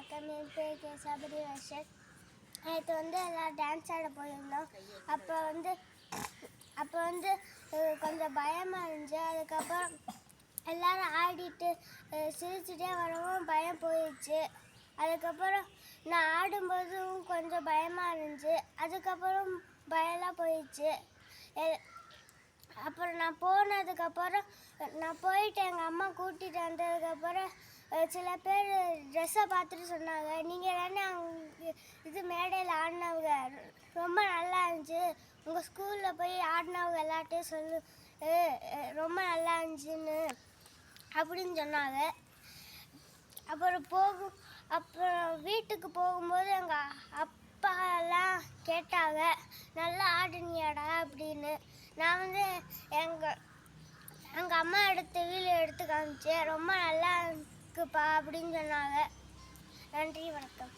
வணக்கம். என் பேர் கே சபரி வர்ஷன். நேற்று எல்லாம் டான்ஸ் ஆட போயிருந்தோம். அப்போ கொஞ்சம் பயமாக இருந்துச்சு. அதுக்கப்புறம் எல்லோரும் ஆடிட்டு சிரிச்சுட்டே வரவும் பயம் போயிடுச்சு. அதுக்கப்புறம் நான் ஆடும்போதும் கொஞ்சம் பயமாக இருந்துச்சு. அதுக்கப்புறம் பயம்லாம் போயிடுச்சு. அப்புறம் நான் போயிட்டு எங்கள் அம்மா கூட்டிகிட்டு வந்ததுக்கப்புறம் சில பேர் ட்ரெஸ்ஸை பார்த்துட்டு சொன்னாங்க, நீங்கள் தானே இது மேடையில் ஆடினவங்க, ரொம்ப நல்லா இருந்துச்சு, உங்கள் ஸ்கூலில் போய் ஆடினவங்க எல்லாட்டையும் சொல்லு, ரொம்ப நல்லா இருந்துச்சுன்னு அப்படின்னு சொன்னாங்க. அப்புறம் வீட்டுக்கு போகும்போது எங்கள் அப்பாலாம் கேட்டாங்க, நல்லா ஆடினியாடா அப்படின்னு. நான் எங்கள் அம்மா எடுத்து காமிச்சேன், ரொம்ப நல்லா இருக்குப்பா அப்படின்னு சொன்னாங்க. நன்றி, வணக்கம்.